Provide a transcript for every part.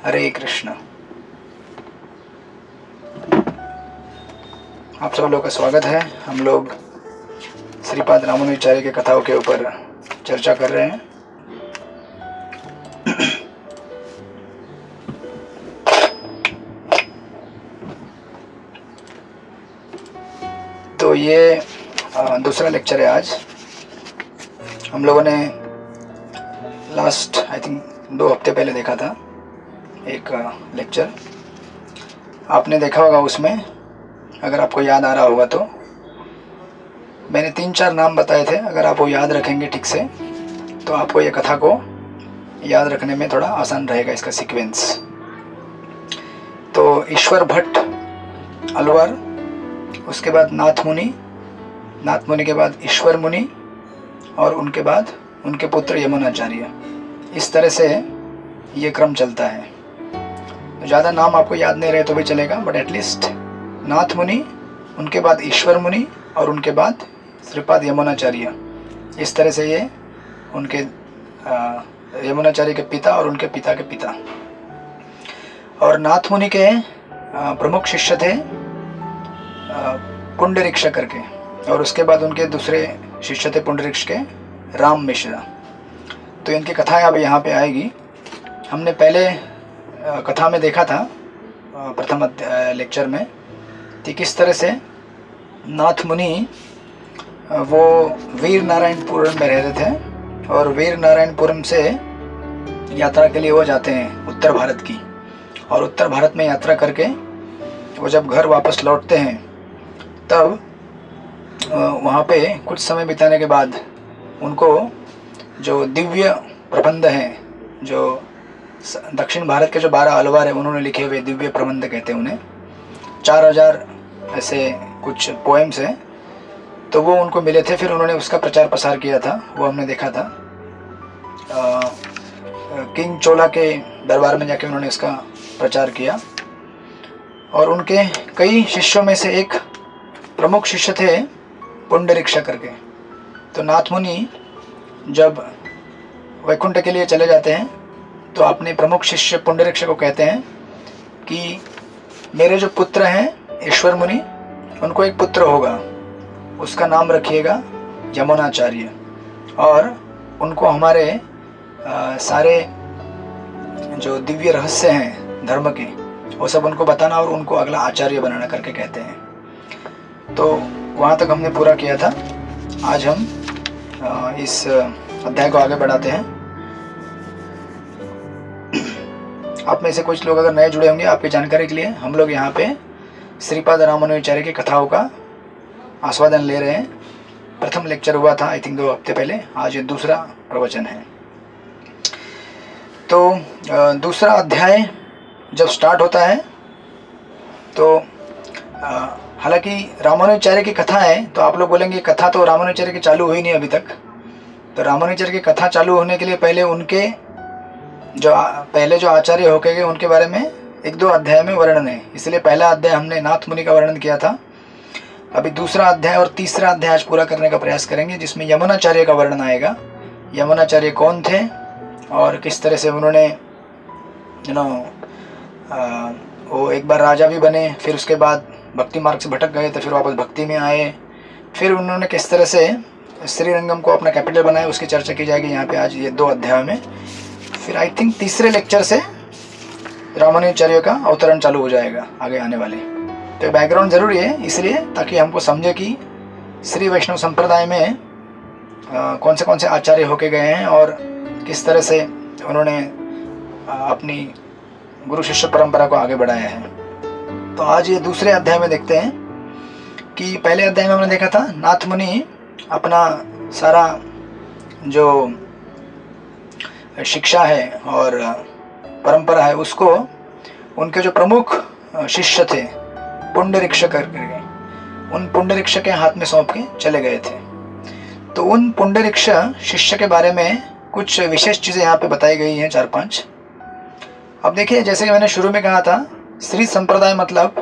हरे कृष्ण। आप सब लोग का स्वागत है। हम लोग श्रीपाद रामानुजाचार्य की कथाओं के ऊपर चर्चा कर रहे हैं। तो ये दूसरा लेक्चर है आज। हम लोगों ने लास्ट आई थिंक 2 हफ्ते पहले देखा था एक लेक्चर। आपने देखा होगा, उसमें अगर आपको याद आ रहा होगा तो मैंने 3-4 नाम बताए थे। अगर आप वो याद रखेंगे ठीक से तो आपको ये कथा को याद रखने में थोड़ा आसान रहेगा, इसका सीक्वेंस। तो ईश्वर भट्ट अलवर, उसके बाद नाथ मुनि के बाद ईश्वर मुनि, और उनके बाद उनके पुत्र यमुनाचार्य। इस तरह से ये क्रम चलता है। तो ज़्यादा नाम आपको याद नहीं रहे तो भी चलेगा, बट एटलीस्ट नाथ मुनि, उनके बाद ईश्वर मुनि, और उनके बाद श्रीपाद यमुनाचार्य। इस तरह से ये उनके यमुनाचार्य के पिता और उनके पिता के पिता। और नाथ मुनि के प्रमुख शिष्य थे पुंडरीक्ष करके, और उसके बाद उनके दूसरे शिष्य थे पुंडरीक्ष के राम मिश्रा। तो इनकी कथाएं अब यहाँ पे आएगी। हमने पहले कथा में देखा था प्रथम लेक्चर में कि किस तरह से नाथ मुनि वो वीर नारायणपुरम में रहते थे, और वीर नारायणपुरम से यात्रा के लिए वो जाते हैं उत्तर भारत की। और उत्तर भारत में यात्रा करके वो जब घर वापस लौटते हैं तब वहाँ पे कुछ समय बिताने के बाद उनको जो दिव्य प्रबंध हैं, जो दक्षिण भारत के जो 12 अलवार हैं उन्होंने लिखे हुए दिव्य प्रबंध कहते हैं उन्हें। 4000 ऐसे कुछ पोएम्स हैं, तो वो उनको मिले थे। फिर उन्होंने उसका प्रचार प्रसार किया था, वो हमने देखा था। किंग चोला के दरबार में जाके उन्होंने उसका प्रचार किया। और उनके कई शिष्यों में से एक प्रमुख शिष्य थे पुंडरीक्ष करके। तो नाथ मुनि जब वैकुंठ के लिए चले जाते हैं तो अपने प्रमुख शिष्य पुंडरीक्ष को कहते हैं कि मेरे जो पुत्र हैं ईश्वर मुनि, उनको एक पुत्र होगा, उसका नाम रखिएगा यमुनाचार्य, और उनको हमारे सारे जो दिव्य रहस्य हैं धर्म के वो सब उनको बताना और उनको अगला आचार्य बनाना करके कहते हैं। तो वहाँ तक हमने पूरा किया था। आज हम इस अध्याय को आगे बढ़ाते हैं। आप में से कुछ लोग अगर नए जुड़े होंगे, आपकी जानकारी के लिए हम लोग यहाँ पे श्रीपाद रामानुजाचार्य की कथाओं का आस्वादन ले रहे हैं। प्रथम लेक्चर हुआ था आई थिंक 2 हफ्ते पहले, आज ये दूसरा प्रवचन है। तो दूसरा अध्याय जब स्टार्ट होता है तो हालांकि रामानुजाचार्य की कथा है, तो आप लोग बोलेंगे कथा तो रामानुजाचार्य की चालू हुई नहीं अभी तक। तो रामानुजाचार्य की कथा चालू होने के लिए पहले उनके जो पहले जो आचार्य होके गए उनके बारे में 1-2 अध्याय में वर्णन है। इसलिए पहला अध्याय हमने नाथ मुनि का वर्णन किया था। अभी दूसरा अध्याय और तीसरा अध्याय आज पूरा करने का प्रयास करेंगे, जिसमें यमुनाचार्य का वर्णन आएगा। यमुनाचार्य कौन थे और किस तरह से उन्होंने वो एक बार राजा भी बने, फिर उसके बाद भक्ति मार्ग से भटक गए तो फिर वापस भक्ति में आए, फिर उन्होंने किस तरह से श्रीरंगम को अपना कैपिटल बनाया, उसकी चर्चा की जाएगी यहाँ पे आज ये 2 अध्यायों में। फिर आई थिंक तीसरे लेक्चर से रामानुजाचार्य का अवतरण चालू हो जाएगा आगे आने वाले। तो बैकग्राउंड ज़रूरी है इसलिए ताकि हमको समझे कि श्री वैष्णव संप्रदाय में कौन से आचार्य होके गए हैं और किस तरह से उन्होंने अपनी गुरु शिष्य परंपरा को आगे बढ़ाया है। तो आज ये दूसरे अध्याय में देखते हैं कि पहले अध्याय में हमने देखा था नाथ मुनि अपना सारा जो शिक्षा है और परंपरा है उसको उनके जो प्रमुख शिष्य थे पुंडरीक्ष करके, उन पुंडरीक्ष के हाथ में सौंप के चले गए थे। तो उन पुंडरीक्ष शिष्य के बारे में कुछ विशेष चीज़ें यहाँ पे बताई गई हैं 4-5। अब देखिए, जैसे कि मैंने शुरू में कहा था, श्री संप्रदाय मतलब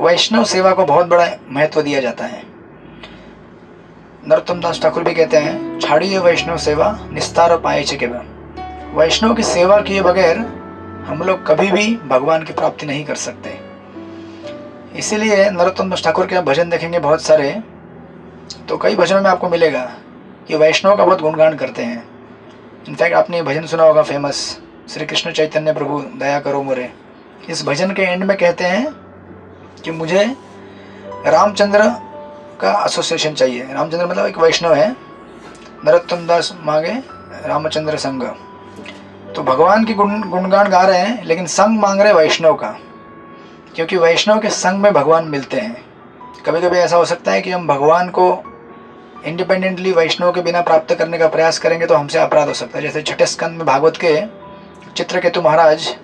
वैष्णव सेवा को बहुत बड़ा महत्व दिया जाता है। नरोत्तम दास ठाकुर भी कहते हैं, छाड़िए वैष्णव सेवा निस्तार पाए छे केवल। वैष्णव की सेवा किए बगैर हम लोग कभी भी भगवान की प्राप्ति नहीं कर सकते। इसीलिए नरोत्तम दास ठाकुर के आप भजन देखेंगे बहुत सारे, तो कई भजनों में आपको मिलेगा कि वैष्णव का बहुत गुणगान करते हैं। इनफैक्ट आपने ये भजन सुना होगा फेमस, श्री कृष्ण चैतन्य प्रभु दया करो मोरे। इस भजन के एंड में कहते हैं कि मुझे रामचंद्र का एसोसिएशन चाहिए। रामचंद्र मतलब एक वैष्णव है, नरोत्तम दास मांगे रामचंद्र संग। तो भगवान की गुणगान गा रहे हैं, लेकिन संग मांग रहे वैष्णव का, क्योंकि वैष्णव के संग में भगवान मिलते हैं। कभी कभी ऐसा हो सकता है कि हम भगवान को इंडिपेंडेंटली वैष्णव के बिना प्राप्त करने का प्रयास करेंगे तो हमसे अपराध हो सकता है। जैसे छठे स्कंद में भागवत के चित्रकेतु महाराज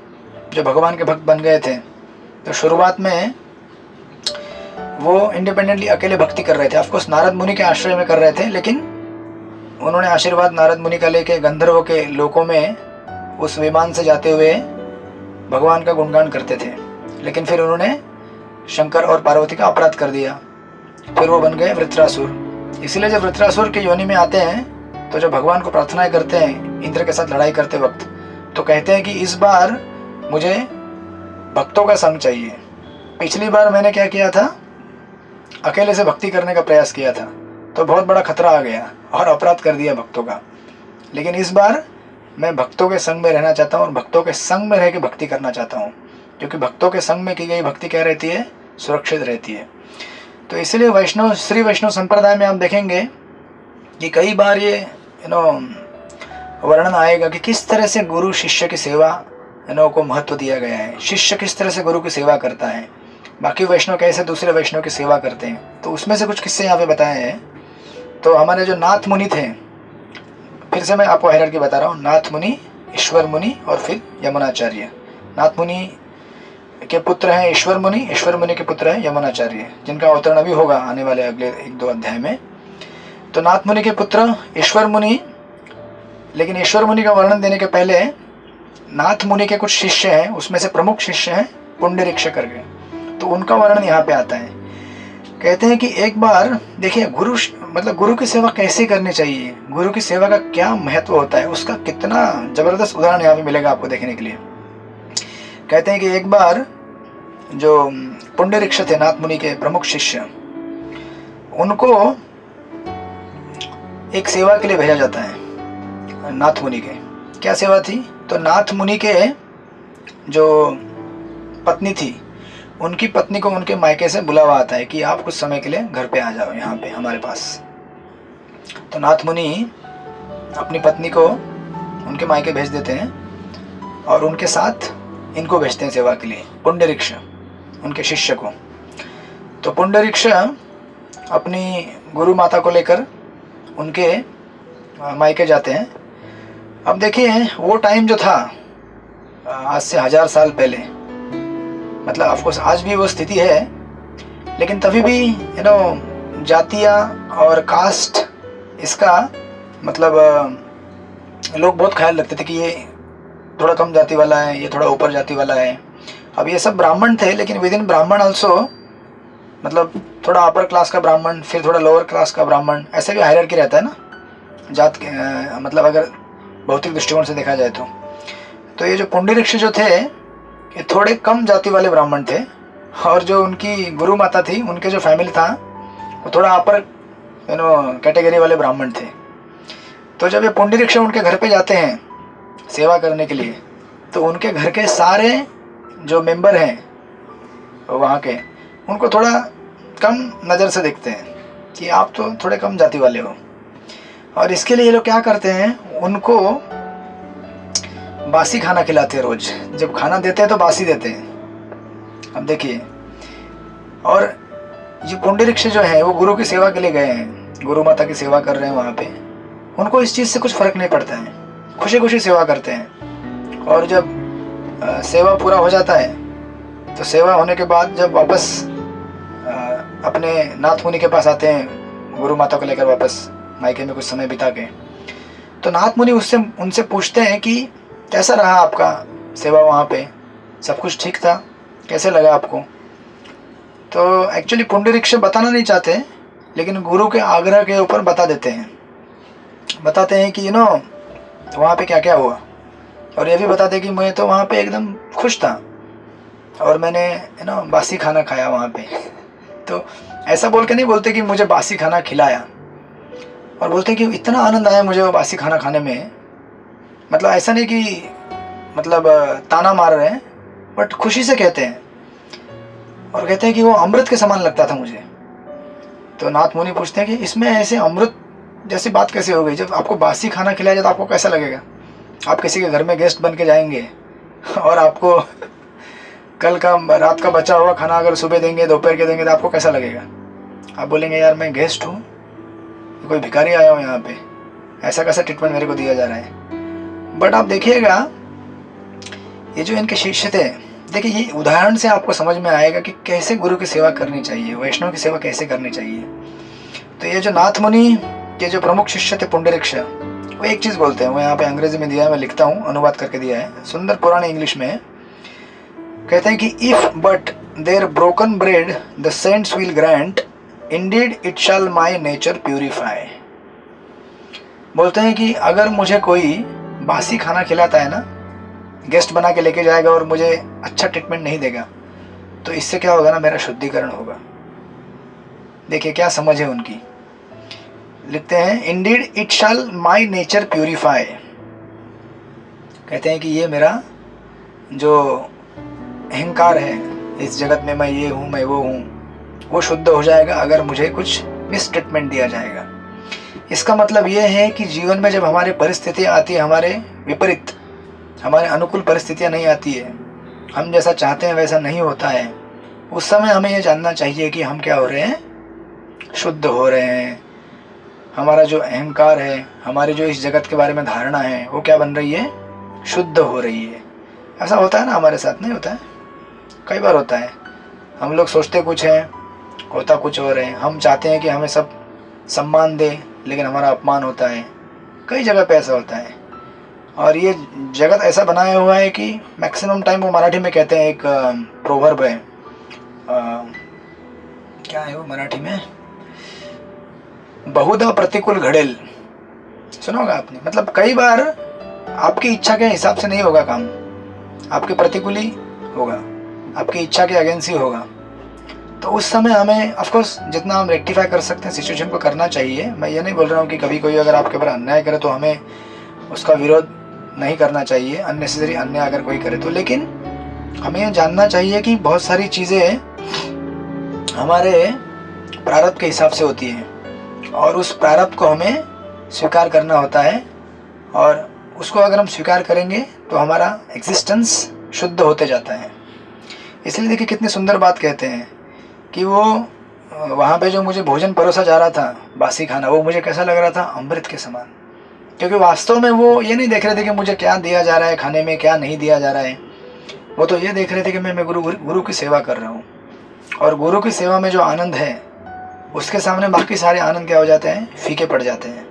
जो भगवान के भक्त बन गए थे, तो शुरुआत में वो इंडिपेंडेंटली अकेले भक्ति कर रहे थे। ऑफकोर्स नारद मुनि के आश्रय में कर रहे थे, लेकिन उन्होंने आशीर्वाद नारद मुनि का लेके गंधर्वों के लोकों में उस विमान से जाते हुए भगवान का गुणगान करते थे। लेकिन फिर उन्होंने शंकर और पार्वती का अपराध कर दिया, फिर वो बन गए वृत्रासुर। इसलिए जब वृत्रासुर के योनि में आते हैं तो जब भगवान को प्रार्थनाएं करते हैं इंद्र के साथ लड़ाई करते वक्त, तो कहते हैं कि इस बार मुझे भक्तों का संग चाहिए। पिछली बार मैंने क्या किया था, अकेले से भक्ति करने का प्रयास किया था, तो बहुत बड़ा खतरा आ गया और अपराध कर दिया भक्तों का। लेकिन इस बार मैं भक्तों के संग में रहना चाहता हूँ और भक्तों के संग में रह के भक्ति करना चाहता हूँ, क्योंकि भक्तों के संग में की गई भक्ति क्या रहती है, सुरक्षित रहती है। तो इसलिए वैष्णव, श्री वैष्णव संप्रदाय में आप देखेंगे कि कई बार ये वर्णन आएगा कि किस तरह से गुरु शिष्य की सेवा को महत्व दिया गया है। शिष्य किस तरह से गुरु की सेवा करता है, बाकी वैष्णव कैसे दूसरे वैष्णव की सेवा करते हैं। तो उसमें से कुछ किस्से यहाँ पे बताए हैं। तो हमारे जो नाथ मुनि थे, फिर से मैं आपको हायरार्की बता रहा हूँ, नाथ मुनि, ईश्वर मुनि और फिर यमुनाचार्य। नाथ मुनि के पुत्र हैं ईश्वर मुनि, ईश्वर मुनि के पुत्र हैं यमुनाचार्य, जिनका अवतरण अभी होगा आने वाले अगले 1-2 अध्याय में। तो नाथ मुनि के पुत्र ईश्वर मुनि, लेकिन ईश्वर मुनि का वर्णन देने के पहले नाथ मुनि के कुछ शिष्य हैं, उसमें से प्रमुख शिष्य हैं पुंडरीक्ष करके, तो उनका वर्णन यहाँ पे आता है। कहते हैं कि एक बार देखिए गुरु मतलब गुरु की सेवा कैसे करनी चाहिए, गुरु की सेवा का क्या महत्व होता है, उसका कितना जबरदस्त उदाहरण यहाँ पे मिलेगा आपको देखने के लिए। कहते हैं कि एक बार जो पुंडरीक्ष थे नाथ मुनि के प्रमुख शिष्य, उनको एक सेवा के लिए भेजा जाता है नाथ मुनि के। क्या सेवा थी, तो नाथ मुनि के जो पत्नी थी, उनकी पत्नी को उनके मायके से बुलावा आता है कि आप कुछ समय के लिए घर पे आ जाओ यहाँ पे हमारे पास। तो नाथ मुनि अपनी पत्नी को उनके मायके भेज देते हैं और उनके साथ इनको भेजते हैं सेवा के लिए, पुंडरीक्ष उनके शिष्य को। तो पुंडरीक्ष अपनी गुरु माता को लेकर उनके मायके जाते हैं। अब देखिए वो टाइम जो था आज से 1000 साल पहले, मतलब ऑफकोर्स आज भी वो स्थिति है, लेकिन तभी भी जातियाँ और कास्ट, इसका मतलब लोग बहुत ख्याल रखते थे कि ये थोड़ा कम जाति वाला है, ये थोड़ा ऊपर जाति वाला है। अब ये सब ब्राह्मण थे, लेकिन विद इन ब्राह्मण ऑल्सो, मतलब थोड़ा अपर क्लास का ब्राह्मण, फिर थोड़ा लोअर क्लास का ब्राह्मण, ऐसे भी हायरार्की रहता है ना जात के, मतलब अगर भौतिक दृष्टिकोण से देखा जाए तो ये जो पुंडरीक्ष जो थे ये थोड़े कम जाति वाले ब्राह्मण थे, और जो उनकी गुरु माता थी, उनके जो फैमिली था वो थोड़ा अपर कैटेगरी वाले ब्राह्मण थे। तो जब ये पुंडरीक्ष उनके घर पे जाते हैं सेवा करने के लिए, तो उनके घर के सारे जो मेंबर हैं वहाँ के, उनको थोड़ा कम नज़र से देखते हैं कि आप तो थोड़े कम जाति वाले हो। और इसके लिए ये लोग क्या करते हैं, उनको बासी खाना खिलाते हैं रोज। जब खाना देते हैं तो बासी देते हैं। अब देखिए, और ये पुंडरीक्ष जो है वो गुरु की सेवा के लिए गए हैं, गुरु माता की सेवा कर रहे हैं वहाँ पे। उनको इस चीज़ से कुछ फ़र्क नहीं पड़ता है, खुशी खुशी सेवा करते हैं। और जब सेवा पूरा हो जाता है, तो सेवा होने के बाद जब वापस अपने नाथ मुनि के पास आते हैं, गुरु माता को लेकर वापस मायके में कुछ समय बिता के, तो नाथ मुनि उनसे पूछते हैं कि कैसा रहा आपका सेवा वहाँ पे, सब कुछ ठीक था, कैसे लगा आपको। तो एक्चुअली पुंडरीक्ष बताना नहीं चाहते, लेकिन गुरु के आग्रह के ऊपर बताते हैं कि वहाँ पे क्या क्या हुआ। और ये भी बता दें कि मैं तो वहाँ पे एकदम खुश था और मैंने बासी खाना खाया वहाँ पे। तो ऐसा बोल के नहीं बोलते कि मुझे बासी खाना खिलाया, और बोलते कि इतना आनंद आया मुझे वो बासी खाना खाने में। मतलब ऐसा नहीं कि मतलब ताना मार रहे हैं, बट खुशी से कहते हैं, और कहते हैं कि वो अमृत के समान लगता था मुझे। तो नाथ मुनि पूछते हैं कि इसमें ऐसे अमृत जैसी बात कैसे हो गई? जब आपको बासी खाना खिलाया जाए तो आपको कैसा लगेगा? आप किसी के घर में गेस्ट बन के जाएंगे और आपको कल का रात का बचा हुआ खाना अगर सुबह देंगे, दोपहर के देंगे, तो आपको कैसा लगेगा? आप बोलेंगे यार मैं गेस्ट हूँ, कोई भिखारी आया हूँ यहाँ पे, ऐसा कैसा ट्रीटमेंट मेरे को दिया जा रहा है। बट आप देखिएगा ये जो इनके शिष्य थे, देखिए ये उदाहरण से आपको समझ में आएगा कि कैसे गुरु की सेवा करनी चाहिए, वैष्णव की सेवा कैसे करनी चाहिए। तो ये जो नाथ मुनि के जो प्रमुख शिष्य थे पुंडरीक्ष, वो एक चीज़ बोलते हैं, वो यहाँ पे अंग्रेजी में दिया है, मैं लिखता हूँ, अनुवाद करके दिया है, सुंदर पुराने इंग्लिश में। कहते हैं कि if but there broken bread the saints will grant, indeed it shall my nature purify. बोलते हैं कि अगर मुझे कोई बासी खाना खिलाता है ना, गेस्ट बना के लेके जाएगा और मुझे अच्छा ट्रीटमेंट नहीं देगा, तो इससे क्या होगा ना, मेरा शुद्धिकरण होगा। देखिए क्या समझ है उनकी। लिखते हैं Indeed it shall my nature purify. कहते हैं कि ये मेरा जो अहंकार है इस जगत में, मैं ये हूँ मैं वो हूँ, वो शुद्ध हो जाएगा अगर मुझे कुछ मिस ट्रीटमेंट दिया जाएगा। इसका मतलब ये है कि जीवन में जब हमारे परिस्थितियाँ आती है, हमारे विपरीत, हमारे अनुकूल परिस्थितियाँ नहीं आती है, हम जैसा चाहते हैं वैसा नहीं होता है, उस समय हमें ये जानना चाहिए कि हम क्या हो रहे हैं, शुद्ध हो रहे हैं। हमारा जो अहंकार है, हमारी जो इस जगत के बारे में धारणा है, वो क्या बन रही है, शुद्ध हो रही है। ऐसा होता है ना हमारे साथ, नहीं होता है? कई बार होता है, हम लोग सोचते कुछ हैं, होता कुछ और है। हम चाहते हैं कि हमें सब सम्मान दे, लेकिन हमारा अपमान होता है। कई जगह पे ऐसा होता है, और ये जगत ऐसा बनाया हुआ है कि मैक्सिमम टाइम, वो मराठी में कहते हैं, एक प्रोवर्ब है, क्या है वो मराठी में, बहुधा प्रतिकूल घड़ेल, सुना होगा आपने। मतलब कई बार आपकी इच्छा के हिसाब से नहीं होगा काम, आपके प्रतिकूल ही होगा, आपकी इच्छा के अगेंस्ट ही होगा। तो उस समय हमें ऑफकोर्स जितना हम रेक्टिफाई कर सकते हैं सिचुएशन को करना चाहिए। मैं ये नहीं बोल रहा हूँ कि कभी कोई अगर आपके ऊपर अन्याय करे तो हमें उसका विरोध नहीं करना चाहिए, अननेसेसरी अन्याय अगर कोई करे तो। लेकिन हमें ये जानना चाहिए कि बहुत सारी चीज़ें हमारे प्रारब्ध के हिसाब से होती हैं, और उस प्रारब्ध को हमें स्वीकार करना होता है, और उसको अगर हम स्वीकार करेंगे तो हमारा एग्जिस्टेंस शुद्ध होते जाता है। इसलिए देखिए कितनी सुंदर बात कहते हैं कि वो वहाँ पे जो मुझे भोजन परोसा जा रहा था, बासी खाना, वो मुझे कैसा लग रहा था, अमृत के समान। क्योंकि वास्तव में वो ये नहीं देख रहे थे कि मुझे क्या दिया जा रहा है खाने में, क्या नहीं दिया जा रहा है। वो तो ये देख रहे थे कि मैं गुरु की सेवा कर रहा हूँ, और गुरु की सेवा में जो आनंद है उसके सामने बाकी सारे आनंद क्या हो जाते हैं, फीके पड़ जाते हैं।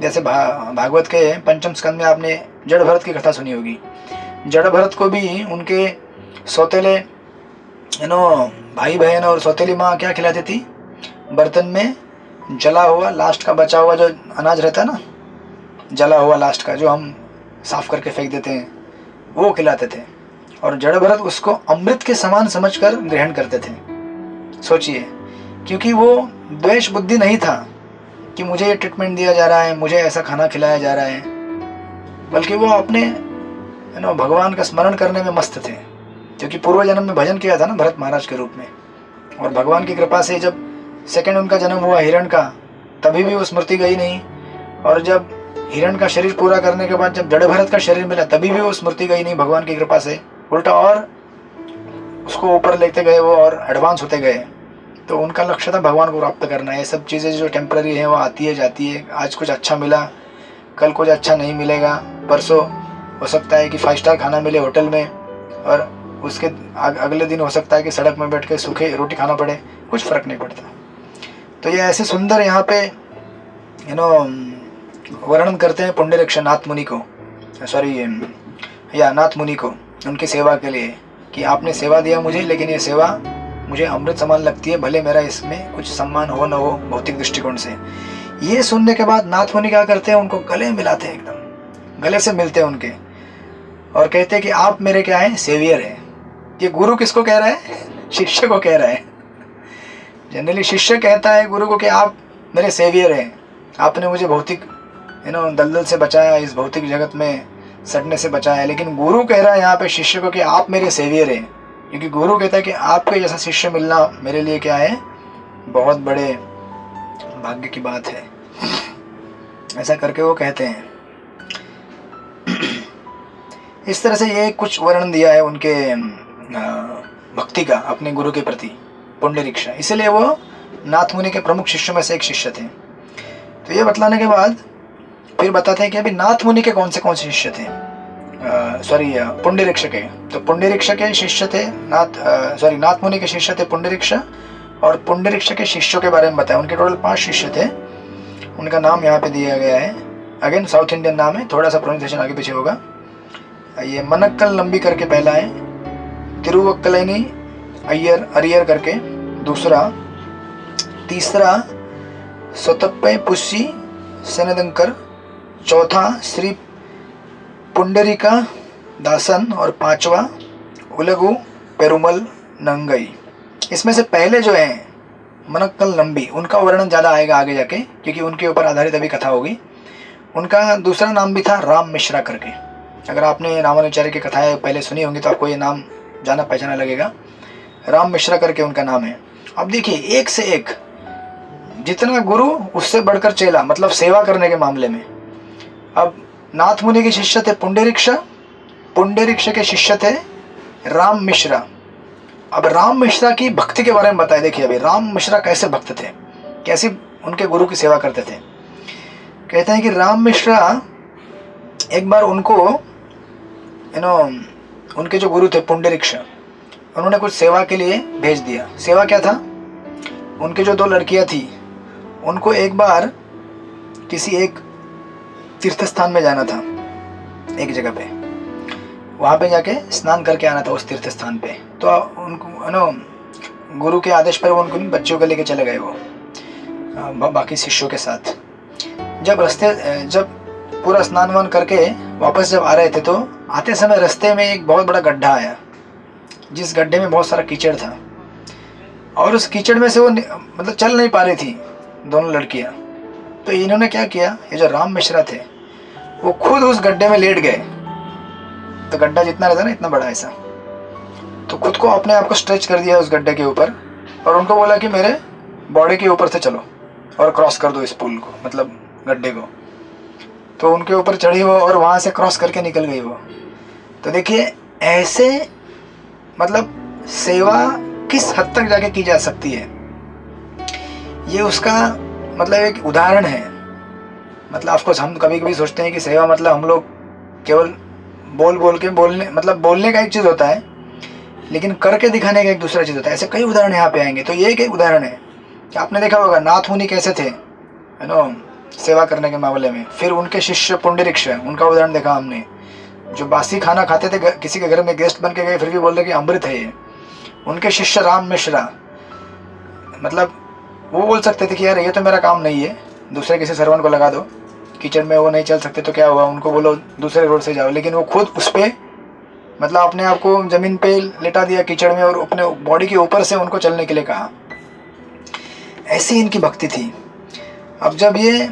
जैसे भागवत के पंचम स्कंद में आपने जड़ भरत की कथा सुनी होगी। जड़ भरत को भी उनके सौतेले भाई बहन और सौतेली माँ क्या खिलाती थी, बर्तन में जला हुआ लास्ट का बचा हुआ जो अनाज रहता है ना, जला हुआ लास्ट का जो हम साफ करके फेंक देते हैं, वो खिलाते थे। और जड़ भरत उसको अमृत के समान समझकर ग्रहण करते थे। सोचिए, क्योंकि वो द्वेष बुद्धि नहीं था कि मुझे ये ट्रीटमेंट दिया जा रहा है, मुझे ऐसा खाना खिलाया जा रहा है, बल्कि वो अपने भगवान का स्मरण करने में मस्त थे। क्योंकि पूर्व जन्म में भजन किया था ना भरत महाराज के रूप में, और भगवान की कृपा से जब सेकंड उनका जन्म हुआ हिरण का, तभी भी वो स्मृति गई नहीं। और जब हिरण का शरीर पूरा करने के बाद जब जड़ भरत का शरीर मिला, तभी भी वो स्मृति गई नहीं भगवान की कृपा से, उल्टा और उसको ऊपर लेते गए वो, और एडवांस होते गए। तो उनका लक्ष्य था भगवान को प्राप्त करना। ये सब चीज़ें जो टेम्पररी हैं वो आती है जाती है। आज कुछ अच्छा मिला, कल कुछ अच्छा नहीं मिलेगा, परसों हो सकता है कि 5 स्टार खाना मिले होटल में, और उसके अगले दिन हो सकता है कि सड़क में बैठ के सूखे रोटी खाना पड़े, कुछ फ़र्क नहीं पड़ता। तो ये ऐसे सुंदर यहाँ पे वर्णन करते हैं पुंडरीक्ष नाथ मुनि को, नाथ मुनि को, उनकी सेवा के लिए, कि आपने सेवा दिया मुझे, लेकिन ये सेवा मुझे अमृत समान लगती है, भले मेरा इसमें कुछ सम्मान हो न हो भौतिक दृष्टिकोण से। ये सुनने के बाद नाथ मुनि क्या करते हैं, उनको गले मिलाते हैं, एकदम गले से मिलते हैं उनके, और कहते हैं कि आप मेरे क्या हैं, सेवियर हैं। ये गुरु किसको कह रहा है, शिष्य को कह रहा है। जनरली शिष्य कहता है गुरु को कि आप मेरे सेवियर हैं, आपने मुझे भौतिक दलदल से बचाया, इस भौतिक जगत में सड़ने से बचाया। लेकिन गुरु कह रहा है यहाँ पे शिष्य को कि आप मेरे सेवियर हैं, क्योंकि गुरु कहता है कि आपके जैसा शिष्य मिलना मेरे लिए क्या है, बहुत बड़े भाग्य की बात है। ऐसा करके वो कहते हैं। इस तरह से ये कुछ वर्णन दिया है उनके भक्ति का अपने गुरु के प्रति पुंडरीक्ष। इसलिए वो नाथ मुनि के प्रमुख शिष्यों में से एक शिष्य थे। तो ये बतलाने के बाद फिर बताते हैं कि अभी नाथ मुनि के कौन से शिष्य थे। पुंडरीक्ष के। तो पुंडरीक्ष के शिष्य थे नाथ मुनि के शिष्य थे पुंडरीक्ष, और पुंडरीक्ष के शिष्यों के बारे में बताया। उनके टोटल 5 शिष्य थे। उनका नाम यहाँ पे दिया गया है। अगेन साउथ इंडियन नाम है, थोड़ा सा प्रोनाउंसिएशन आगे पीछे होगा। ये मनक्कल नंबी करके पहला है, तिरुवक्कलैनी अरियर करके दूसरा, तीसरा सोतप्पे पुष्सी सनदंकर, चौथा श्री पुंडरीका दासन, और 5वां उलगु पेरुमल नंगई। इसमें से पहले जो है मनक्कल नंबी, उनका वर्णन ज़्यादा आएगा आगे जाके, क्योंकि उनके ऊपर आधारित अभी कथा होगी। उनका दूसरा नाम भी था राम मिश्रा करके। अगर आपने रामानुचार्य की कथाएं पहले सुनी होंगी तो आपको ये नाम जाना पहचाना लगेगा। राम मिश्रा करके उनका नाम है। अब देखिए, एक से एक, जितना गुरु उससे बढ़कर चेला, मतलब सेवा करने के मामले में। अब नाथ मुनि के शिष्य थे पुंडरीक्ष, पुंडरीक्ष के शिष्य थे राम मिश्रा। अब राम मिश्रा की भक्ति के बारे में बताए। देखिए अभी राम मिश्रा कैसे भक्त थे, कैसे उनके गुरु की सेवा करते थे। कहते हैं कि राम मिश्रा एक बार उनको उनके जो गुरु थे पुंडरीक्ष, उन्होंने कुछ सेवा के लिए भेज दिया। सेवा क्या था, उनके जो 2 लड़कियां थी उनको एक बार किसी एक तीर्थ स्थान में जाना था, एक जगह पे, वहाँ पे जाके स्नान करके आना था उस तीर्थ स्थान पे। तो उनको गुरु के आदेश पर वो उनको बच्चों को लेके चले गए, वो बाकी शिष्यों के साथ। जब पूरा स्नान वान करके वापस जब आ रहे थे, तो आते समय रास्ते में एक बहुत बड़ा गड्ढा आया, जिस गड्ढे में बहुत सारा कीचड़ था, और उस कीचड़ में से वो मतलब चल नहीं पा रही थी दोनों लड़कियां। तो इन्होंने क्या किया, ये जो राम मिश्रा थे वो खुद उस गड्ढे में लेट गए। तो गड्ढा जितना रहता ना, इतना बड़ा ऐसा, तो खुद को अपने आप को स्ट्रेच कर दिया उस गड्ढे के ऊपर, और उनको बोला कि मेरे बॉडी के ऊपर से चलो और क्रॉस कर दो इस पुल को, मतलब गड्ढे को। तो उनके ऊपर चढ़ी वो और वहाँ से क्रॉस करके निकल गई वो। तो देखिए ऐसे मतलब सेवा किस हद तक जाके की जा सकती है, ये उसका मतलब एक उदाहरण है। मतलब ऑफकोर्स हम कभी कभी सोचते हैं कि सेवा मतलब हम लोग केवल बोलने का एक चीज़ होता है, लेकिन करके दिखाने का एक दूसरा चीज़ होता है। ऐसे कई उदाहरण यहाँ पे आएंगे। तो ये एक उदाहरण है कि आपने देखा होगा नाथ मुनि कैसे थे सेवा करने के मामले में। फिर उनके शिष्य पुंडरीक्ष, उनका उदाहरण देखा हमने, जो बासी खाना खाते थे, किसी के घर में गेस्ट बन के गए फिर भी बोल रहे कि अमृत है ये। उनके शिष्य राम मिश्रा, मतलब वो बोल सकते थे कि यार ये तो मेरा काम नहीं है, दूसरे किसी सर्वन को लगा दो, कीचड़ में वो नहीं चल सकते तो क्या हुआ, उनको बोलो दूसरे रोड से जाओ। लेकिन वो खुद उस पर मतलब अपने आप को ज़मीन पे लेटा दिया कीचड़ में, और अपने बॉडी के ऊपर से उनको चलने के लिए कहा। ऐसी इनकी भक्ति थी। अब जब ये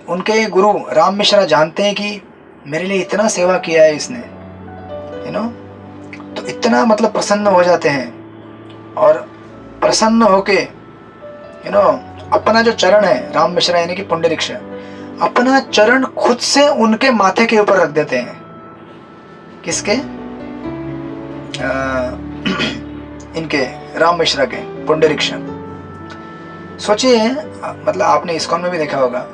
उनके गुरु राम मिश्रा जानते हैं कि मेरे लिए इतना सेवा किया है इसने, तो इतना मतलब प्रसन्न हो जाते हैं, और प्रसन्न होके अपना जो चरण है, राम मिश्रा यानी कि पुंडरीक्ष, अपना चरण खुद से उनके माथे के ऊपर रख देते हैं। किसके? इनके राम मिश्रा के, पुंडरीक्ष। सोचिए, मतलब आपने इस्कॉन में भी देखा होगा,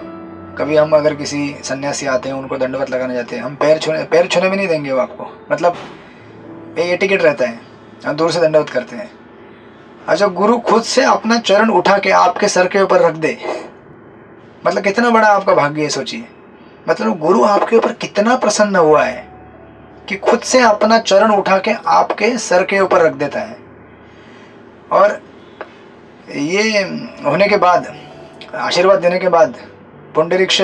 कभी हम अगर किसी सन्यासी आते हैं उनको दंडवत लगाने जाते हैं, हम पैर छूने भी नहीं देंगे वो आपको, मतलब ये टिकट रहता है, हम दूर से दंडवत करते हैं। अच्छा, गुरु खुद से अपना चरण उठा के आपके सर के ऊपर रख दे, मतलब कितना बड़ा आपका भाग्य है। सोचिए, मतलब गुरु आपके ऊपर कितना प्रसन्न हुआ है कि खुद से अपना चरण उठा के आपके सर के ऊपर रख देता है। और ये होने के बाद, आशीर्वाद देने के बाद, पुंडरीक्ष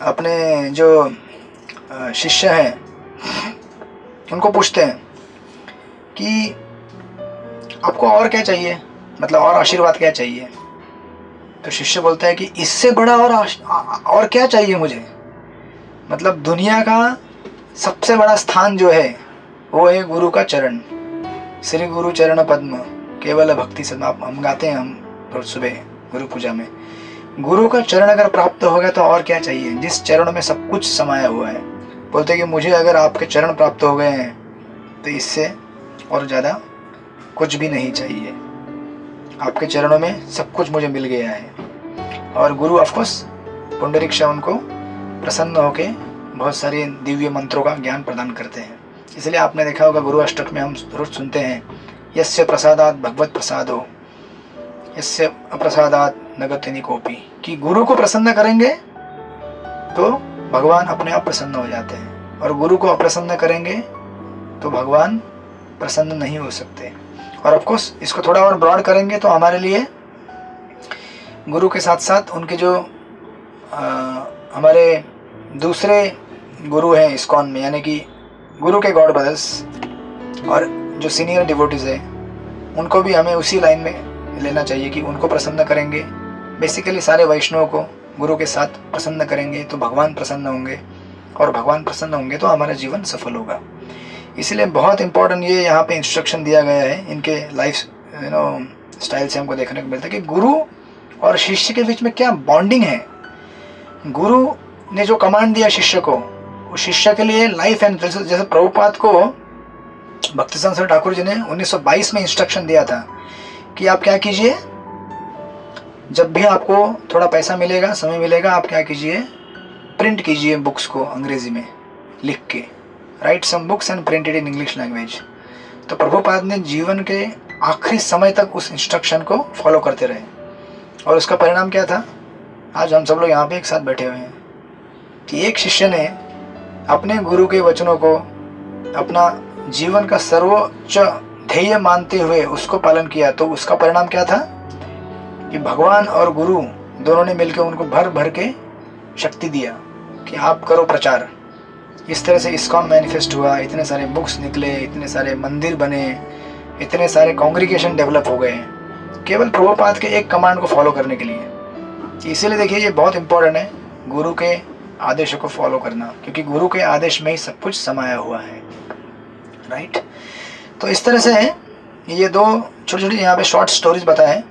अपने जो शिष्य हैं उनको पूछते हैं कि आपको और क्या चाहिए, मतलब और आशीर्वाद क्या चाहिए। तो शिष्य बोलता है कि इससे बड़ा और क्या चाहिए मुझे, मतलब दुनिया का सबसे बड़ा स्थान जो है वो है गुरु का चरण। श्री गुरु चरण पद्म केवल भक्ति सद, हम गाते हैं हम रोज सुबह गुरु पूजा में। गुरु का चरण अगर प्राप्त हो गया तो और क्या चाहिए, जिस चरण में सब कुछ समाया हुआ है। बोलते कि मुझे अगर आपके चरण प्राप्त हो गए हैं तो इससे और ज़्यादा कुछ भी नहीं चाहिए, आपके चरणों में सब कुछ मुझे मिल गया है। और गुरु ऑफकोर्स पुंडरीक्ष उनको प्रसन्न होके बहुत सारे दिव्य मंत्रों का ज्ञान प्रदान करते हैं। इसलिए आपने देखा होगा गुरु अष्टक में हम रोज सुनते हैं, यस्य प्रसादात भगवत प्रसादो यस्य अप्रसादात नगति निकोपी, कि गुरु को प्रसन्न करेंगे तो भगवान अपने आप प्रसन्न हो जाते हैं, और गुरु को अप्रसन्न करेंगे तो भगवान प्रसन्न नहीं हो सकते। और ऑफ कोर्स इसको थोड़ा और ब्रॉड करेंगे तो हमारे लिए गुरु के साथ साथ उनके जो हमारे दूसरे गुरु हैं इस्कॉन में, यानी कि गुरु के गॉड ब्रदर्स और जो सीनियर डिवोटीज है, उनको भी हमें उसी लाइन में लेना चाहिए कि उनको प्रसन्न करेंगे। बेसिकली सारे वैष्णव को गुरु के साथ प्रसन्न करेंगे तो भगवान प्रसन्न होंगे, और भगवान प्रसन्न होंगे तो हमारा जीवन सफल होगा। इसलिए बहुत इंपॉर्टेंट ये यहाँ पे इंस्ट्रक्शन दिया गया है। इनके लाइफ स्टाइल से हमको देखने को मिलता है कि गुरु और शिष्य के बीच में क्या बॉन्डिंग है। गुरु ने जो कमांड दिया शिष्य को, वो शिष्य के लिए लाइफ एंड, जैसे प्रभुपाद को भक्ति संसद ठाकुर जी ने 1922 में इंस्ट्रक्शन दिया था कि आप क्या कीजिए, जब भी आपको थोड़ा पैसा मिलेगा, समय मिलेगा, आप क्या कीजिए, प्रिंट कीजिए बुक्स को अंग्रेजी में लिख के, write some books and printed in English language. तो प्रभुपाद ने जीवन के आखिरी समय तक उस इंस्ट्रक्शन को फॉलो करते रहे, और उसका परिणाम क्या था, आज हम सब लोग यहाँ पे एक साथ बैठे हुए हैं कि एक शिष्य ने अपने गुरु के वचनों को अपना जीवन का सर्वोच्च ध्येय मानते हुए उसको पालन किया। तो उसका परिणाम क्या था कि भगवान और गुरु दोनों ने मिलकर उनको भर भर के शक्ति दिया कि आप करो प्रचार। इस तरह से इस्कॉन मैनिफेस्ट हुआ, इतने सारे बुक्स निकले, इतने सारे मंदिर बने, इतने सारे कॉन्ग्रीगेशन डेवलप हो गए, केवल प्रभुपाद के एक कमांड को फॉलो करने के लिए। इसीलिए देखिए ये बहुत इंपॉर्टेंट है गुरु के आदेशों को फॉलो करना, क्योंकि गुरु के आदेश में ही सब कुछ समाया हुआ है, राइट। तो इस तरह से ये दो छोटी छोटी यहाँ पे शॉर्ट स्टोरीज बताए।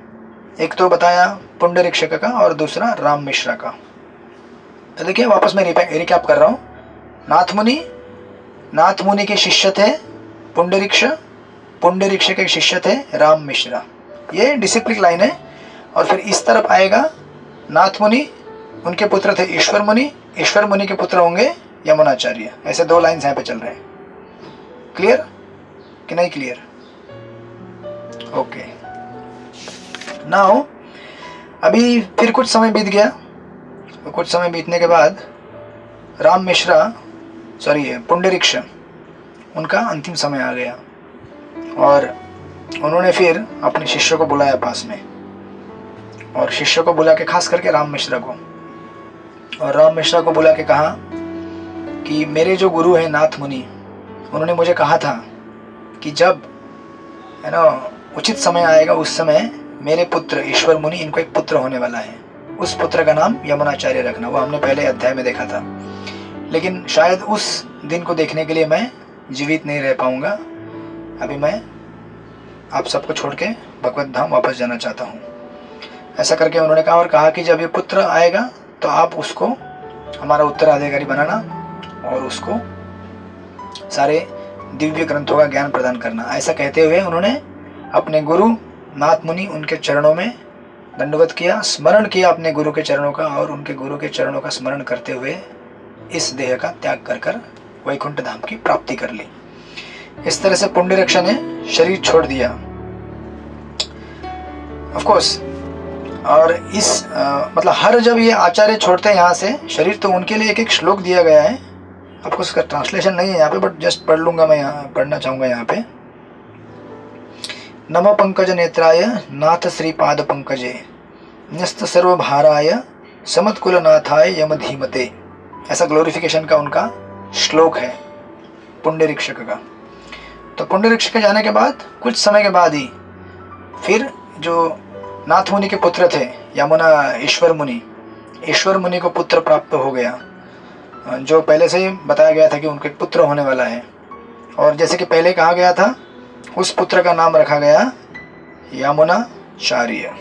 एक तो बताया पुंडरीक्ष का और दूसरा राम मिश्रा का। तो देखिए वापस मैं रिकैप कर रहा हूँ। नाथ मुनि के शिष्य थे पुंडरीक्ष, पुंडरीक्ष के शिष्य थे राम मिश्रा। ये डिसिप्लिन लाइन है। और फिर इस तरफ आएगा नाथ मुनि, उनके पुत्र थे ईश्वर मुनि, ईश्वर मुनि के पुत्र होंगे यमुनाचार्य। ऐसे दो लाइन्स यहाँ पे चल रहे हैं। क्लियर कि नहीं क्लियर? ओके। नाउ अभी फिर कुछ समय बीत गया, तो कुछ समय बीतने के बाद राम मिश्रा पुंडरीक्ष, उनका अंतिम समय आ गया, और उन्होंने फिर अपने शिष्य को बुलाया पास में, और शिष्य को बुला के, खास करके राम मिश्रा को, और राम मिश्रा को बुला के कहा कि मेरे जो गुरु हैं नाथ मुनि, उन्होंने मुझे कहा था कि जब है ना उचित समय आएगा उस समय मेरे पुत्र ईश्वर मुनि, इनको एक पुत्र होने वाला है, उस पुत्र का नाम यमुनाचार्य रखना। वो हमने पहले अध्याय में देखा था, लेकिन शायद उस दिन को देखने के लिए मैं जीवित नहीं रह पाऊंगा। अभी मैं आप सबको छोड़ के भगवत धाम वापस जाना चाहता हूँ। ऐसा करके उन्होंने कहा, और कहा कि जब ये पुत्र आएगा तो आप उसको हमारा उत्तराधिकारी बनाना और उसको सारे दिव्य ग्रंथों का ज्ञान प्रदान करना। ऐसा कहते हुए उन्होंने अपने गुरु नाथ मुनि, उनके चरणों में दंडवत किया, स्मरण किया अपने गुरु के चरणों का, और उनके गुरु के चरणों का स्मरण करते हुए इस देह का त्याग कर कर वैकुंठ धाम की प्राप्ति कर ली। इस तरह से पुंडरीक्ष ने शरीर छोड़ दिया। ऑफ कोर्स, और इस मतलब हर जब ये आचार्य छोड़ते हैं यहाँ से शरीर, तो उनके लिए एक एक श्लोक दिया गया है। आपको उसका ट्रांसलेशन नहीं है यहाँ पे, बट जस्ट पढ़ लूंगा मैं, यहाँ पढ़ना चाहूंगा यहाँ पे। नमो पंकज नेत्राय नाथ श्री पाद पंकजे न्यस्त सर्वभाराय समत्कुल नाथाय यम धीमते। ऐसा ग्लोरिफिकेशन का उनका श्लोक है पुंडरीक्षक का। तो पुंडरीक्षक के जाने के बाद कुछ समय के बाद ही फिर जो नाथ मुनि के पुत्र थे यमुना ईश्वर मुनि को पुत्र प्राप्त हो गया, जो पहले से ही बताया गया था कि उनके पुत्र होने वाला है। और जैसे कि पहले कहा गया था, उस पुत्र का नाम रखा गया यमुनाचार्य।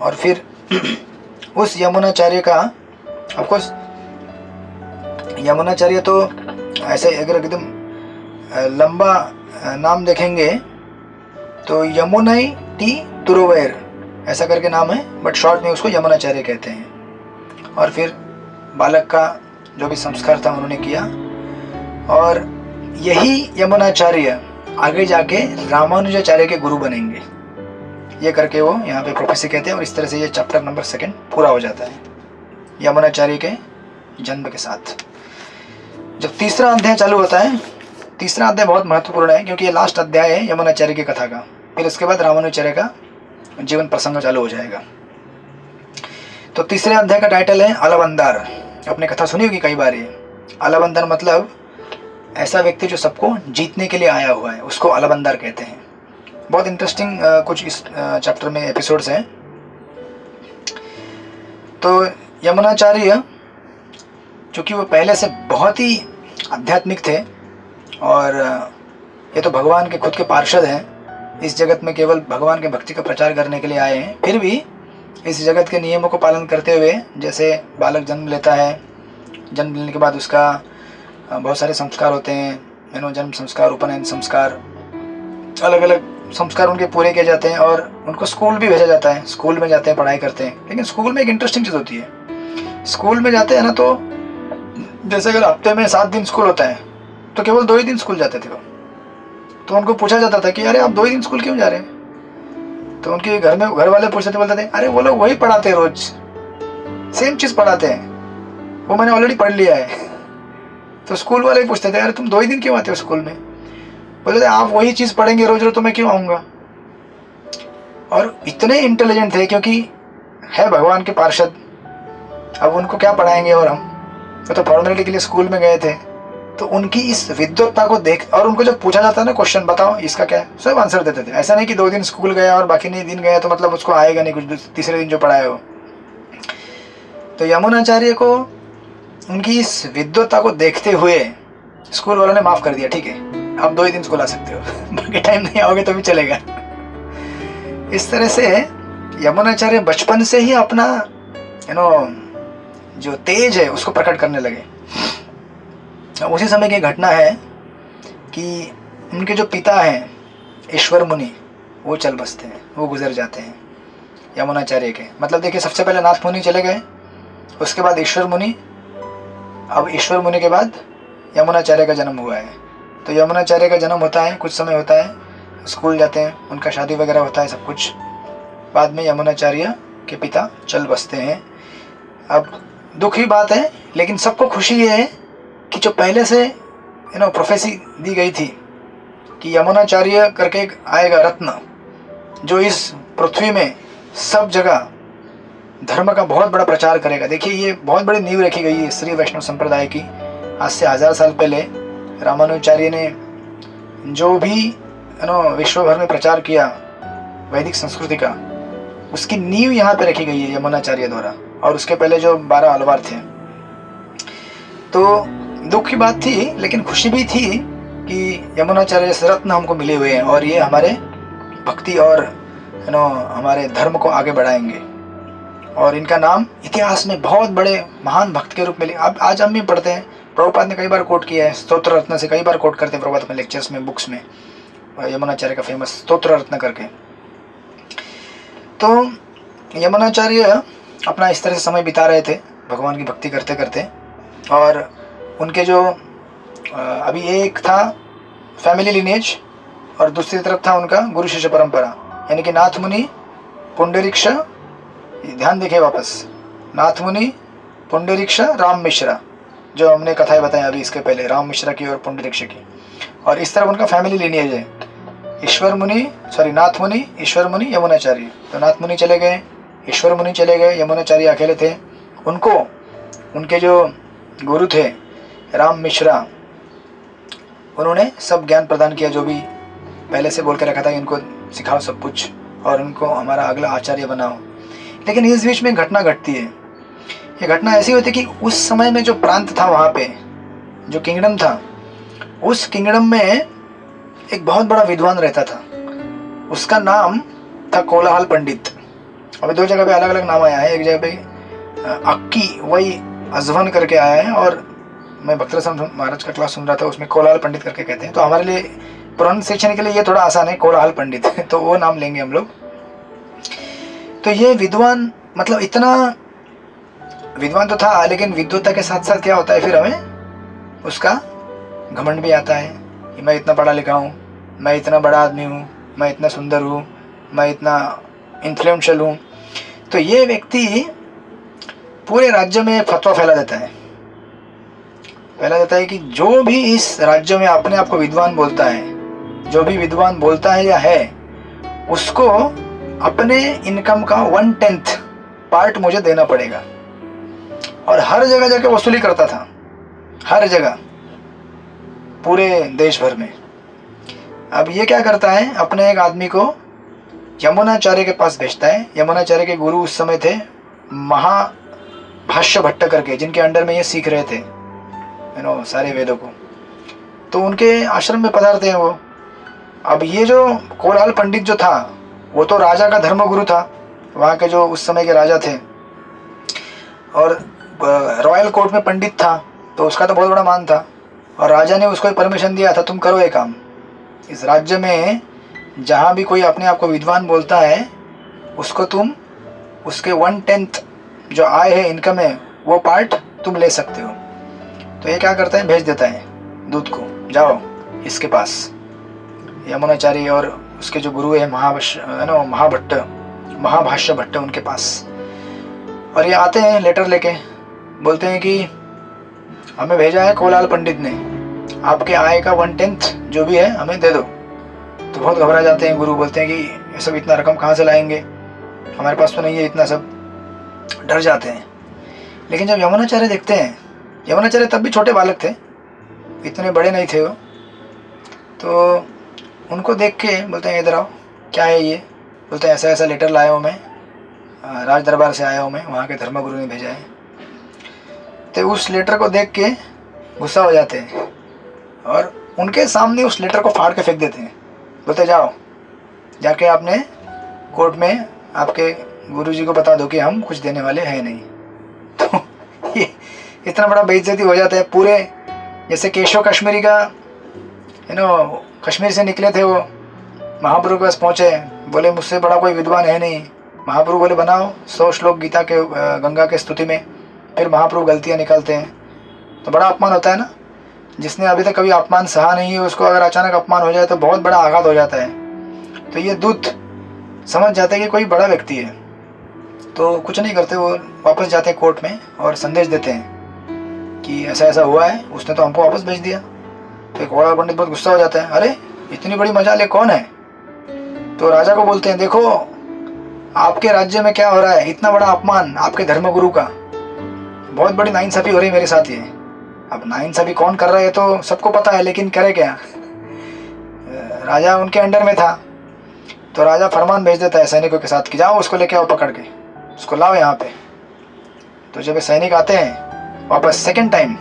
और फिर उस यमुनाचार्य का, ऑफकोर्स यमुनाचार्य तो ऐसे अगर एकदम लंबा नाम देखेंगे तो यमुनाई टी तुरोवेर ऐसा करके नाम है, बट शॉर्ट में उसको यमुनाचार्य कहते हैं। और फिर बालक का जो भी संस्कार था उन्होंने किया, और यही यमुनाचार्य आगे जाके रामानुजाचार्य के गुरु बनेंगे। ये करके वो यहाँ पे प्रोफेसी कहते हैं। और इस तरह से ये चैप्टर नंबर 2 पूरा हो जाता है यमुनाचार्य के जन्म के साथ। जब तीसरा अध्याय चालू होता है, तीसरा अध्याय बहुत महत्वपूर्ण है क्योंकि ये लास्ट अध्याय है यमुनाचार्य की कथा का। फिर उसके बाद रामानुजाचार्य का जीवन प्रसंग चालू हो जाएगा। तो तीसरे अध्याय का टाइटल है अलवंदार। आपने कथा सुनी होगी कई बार। ये अलवंदार मतलब ऐसा व्यक्ति जो सबको जीतने के लिए आया हुआ है, उसको अलवंदार कहते हैं। बहुत इंटरेस्टिंग कुछ इस चैप्टर में एपिसोड्स हैं। तो यमुनाचार्य चूँकि वो पहले से बहुत ही आध्यात्मिक थे, और ये तो भगवान के खुद के पार्षद हैं, इस जगत में केवल भगवान के भक्ति का प्रचार करने के लिए आए हैं। फिर भी इस जगत के नियमों को पालन करते हुए, जैसे बालक जन्म लेता है, जन्म लेने के बाद उसका बहुत सारे संस्कार होते हैं, जन्म संस्कार, उपनयन संस्कार, अलग अलग संस्कार उनके पूरे किए जाते हैं। और उनको स्कूल भी भेजा जाता है, स्कूल में जाते हैं, पढ़ाई करते हैं। लेकिन स्कूल में एक इंटरेस्टिंग चीज़ होती है, स्कूल में जाते हैं ना, तो जैसे अगर हफ्ते में 7 दिन स्कूल होता है तो केवल 2 ही दिन स्कूल जाते थे वो। तो उनको पूछा जाता था कि अरे आप 2 ही दिन स्कूल क्यों जा रहे हैं? तो उनके घर वाले पूछते थे, बोलते थे अरे वो लोग वही पढ़ाते हैं, रोज सेम चीज़ पढ़ाते हैं, वो मैंने ऑलरेडी पढ़ लिया है। तो स्कूल वाले पूछते थे अरे तुम 2 ही दिन क्यों आते हो स्कूल में? बोलते थे आप वही चीज़ पढ़ेंगे रोज रोज तो मैं क्यों आऊँगा। और इतने इंटेलिजेंट थे क्योंकि है भगवान के पार्षद, अब उनको क्या पढ़ाएंगे। और हम तो फॉर्मेलिटी के लिए स्कूल में गए थे, तो उनकी इस विद्वत्ता को देख, और उनको जब पूछा जाता है ना क्वेश्चन, बताओ इसका क्या है, सब आंसर देते थे। ऐसा नहीं कि 2 दिन स्कूल गया और बाकी नहीं दिन गया तो मतलब उसको आएगा नहीं कुछ, तीसरे दिन जो पढ़ाए हो। तो यमुनाचार्य को उनकी इस विद्वत्ता को देखते हुए स्कूल वालों ने माफ़ कर दिया, ठीक है आप 2 ही दिन स्कूल आ सकते हो, बाकी टाइम नहीं आओगे तो भी चलेगा। इस तरह से यमुनाचार्य बचपन से ही अपना जो तेज है उसको प्रकट करने लगे। उसी समय की घटना है कि उनके जो पिता हैं ईश्वर मुनि, वो चल बसते हैं, वो गुजर जाते हैं यमुनाचार्य के। मतलब देखिए, सबसे पहले नाथ मुनि चले गए, उसके बाद ईश्वर मुनि, अब ईश्वर मुनि के बाद यमुनाचार्य का जन्म हुआ है। तो यमुनाचार्य का जन्म होता है, कुछ समय होता है, स्कूल जाते हैं, उनका शादी वगैरह होता है सब कुछ। बाद में यमुनाचार्य के पिता चल बसते हैं। अब दुख की बात है, लेकिन सबको खुशी ये है कि जो पहले से प्रोफेसी दी गई थी कि यमुनाचार्य करके एक आएगा रत्न, जो इस पृथ्वी में सब जगह धर्म का बहुत बड़ा प्रचार करेगा। देखिए, ये बहुत बड़ी नींव रखी गई है श्री वैष्णव संप्रदाय की। आज से 1000 साल पहले रामानुजाचार्य ने जो भी विश्व भर में प्रचार किया वैदिक संस्कृति का, उसकी नींव यहाँ पे रखी गई है यमुनाचार्य द्वारा। और उसके पहले जो 12 अलवार थे। तो दुख की बात थी, लेकिन खुशी भी थी कि यमुनाचार्य जैसे रत्न हमको मिले हुए हैं, और ये हमारे भक्ति और हमारे धर्म को आगे बढ़ाएंगे। और इनका नाम इतिहास में बहुत बड़े महान भक्त के रूप में अब आज हम भी पढ़ते हैं। प्रभुपाद ने कई बार कोट किया है, स्तोत्र रत्न से कई बार कोट करते हैं प्रभुपाद में, लेक्चर्स में, बुक्स में, यमुनाचार्य का फेमस स्तोत्र रत्न करके। तो यमुनाचार्य अपना इस तरह से समय बिता रहे थे भगवान की भक्ति करते करते। और उनके जो अभी एक था फैमिली लिनेज, और दूसरी तरफ था उनका गुरु शिष्य परंपरा, यानी कि नाथ मुनि, पुंडरीक्ष, ध्यान देखिए वापस, नाथ मुनि, पुंडरीक्ष, राम मिश्रा, जो हमने कथाएं बताई अभी इसके पहले, राम मिश्रा की और पुंडरीक्ष की। और इस तरफ उनका फैमिली लिनेज है, नाथ मुनि, ईश्वर मुनि, यमुनाचार्य। तो नाथ मुनि चले गए, ईश्वर मुनि चले गए, यमुनाचार्य अकेले थे। उनको उनके जो गुरु थे राम मिश्रा, उन्होंने सब ज्ञान प्रदान किया, जो भी पहले से बोल के रखा था इनको सिखाओ सब कुछ और उनको हमारा अगला आचार्य बनाओ। लेकिन इस बीच में घटना घटती है। ये घटना ऐसी होती कि उस समय में जो प्रांत था, वहाँ पे जो किंगडम था, उस किंगडम में एक बहुत बड़ा विद्वान रहता था। उसका नाम था कोलाहल पंडित। अभी दो जगह पे अलग अलग नाम आया है। एक जगह पे अक्की वही अजवन करके आया है, और मैं भक्तरसाम महाराज का क्लास सुन रहा था, उसमें कोलाहल पंडित करके कहते हैं। तो हमारे लिए प्रोनाउंसिएशन के लिए ये थोड़ा आसान है, कोलाहल पंडित तो वो नाम लेंगे हम लोग। तो ये विद्वान मतलब इतना विद्वान तो था, लेकिन विद्वता के साथ साथ क्या होता है, फिर हमें उसका घमंड भी आता है कि मैं इतना पढ़ा लिखा हूँ, मैं इतना बड़ा आदमी हूँ, मैं इतना सुंदर हूँ, मैं इतना इन्फ्लुएंशियल हूँ। तो ये व्यक्ति पूरे राज्य में फतवा फैला देता है कि जो भी इस राज्य में अपने आप को विद्वान बोलता है, जो भी विद्वान बोलता है या है, उसको अपने इनकम का 1/10 पार्ट मुझे देना पड़ेगा। और हर जगह जाके वसूली करता था, हर जगह, पूरे देश भर में। अब ये क्या करता है, अपने एक आदमी को यमुनाचार्य के पास भेजता है। यमुनाचार्य के गुरु उस समय थे महाभाष्य भट्ट करके, जिनके अंडर में ये सीख रहे थे सारे वेदों को। तो उनके आश्रम में पधारते हैं वो। अब ये जो कोलाहल पंडित जो था, वो तो राजा का धर्मगुरु था, वहाँ के जो उस समय के राजा थे, और रॉयल कोर्ट में पंडित था, तो उसका तो बहुत बड़ा मान था। और राजा ने उसको परमिशन दिया था, तुम करो ये काम। इस राज्य में जहाँ भी कोई अपने आप को विद्वान बोलता है, उसको तुम उसके 1/10 जो आय है, इनकम है, वो पार्ट तुम ले सकते हो। तो ये क्या करता है, भेज देता है दूत को, जाओ इसके पास, यमुनाचार्य और उसके जो गुरु है महाभाष्य भट्ट, उनके पास। और ये आते हैं लेटर लेके, बोलते हैं कि हमें भेजा है कोलाहल पंडित ने, आपके आय का 1/10 जो भी है हमें दे दो। तो बहुत घबरा जाते हैं गुरु, बोलते हैं कि ये सब इतना रकम कहाँ से लाएंगे, हमारे पास तो नहीं है इतना सब, डर जाते हैं। लेकिन जब यमुनाचार्य देखते हैं, यमुनाचार्य तब भी छोटे बालक थे, इतने बड़े नहीं थे वो, तो उनको देख के बोलते हैं इधर आओ, क्या है ये। बोलते हैं ऐसा ऐसा लेटर लाया हूँ मैं, राज दरबार से आया हूँ मैं, वहाँ के धर्मगुरु ने भेजा है। तो उस लेटर को देख के गुस्सा हो जाते हैं और उनके सामने उस लेटर को फाड़ के फेंक देते हैं। बोलते जाओ जाके आपने कोर्ट में आपके गुरुजी को बता दो कि हम कुछ देने वाले हैं नहीं। तो ये इतना बड़ा बेइज्जती हो जाता है पूरे। जैसे केशव कश्मीरी का कश्मीर से निकले थे, वो महाप्रभु के पास पहुँचे, बोले मुझसे बड़ा कोई विद्वान है नहीं। महाप्रभु बोले बनाओ 100 श्लोक गीता के गंगा के स्तुति में। फिर महाप्रभु गलतियाँ निकालते हैं, तो बड़ा अपमान होता है ना। जिसने अभी तक कभी अपमान सहा नहीं है, उसको अगर अचानक अपमान हो जाए तो बहुत बड़ा आघात हो जाता है। तो ये दूत समझ जाते हैं कि कोई बड़ा व्यक्ति है, तो कुछ नहीं करते, वो वापस जाते हैं कोर्ट में और संदेश देते हैं कि ऐसा ऐसा हुआ है, उसने तो हमको वापस भेज दिया। तो एक कोलाहल पंडित बहुत गुस्सा हो जाता है, अरे इतनी बड़ी मजाल है, कौन है। तो राजा को बोलते हैं देखो आपके राज्य में क्या हो रहा है, इतना बड़ा अपमान आपके धर्मगुरु का, बहुत बड़ी नाइंसाफी हो रही है मेरे साथ। ये अब नाइंसाफी कौन कर रहा है तो सबको पता है, लेकिन करे क्या, राजा उनके अंडर में था। तो राजा फरमान भेज देता है सैनिकों के साथ कि जाओ उसको लेके आओ, पकड़ के उसको लाओ यहाँ पे। तो जब सैनिक आते हैं वापस सेकंड टाइम,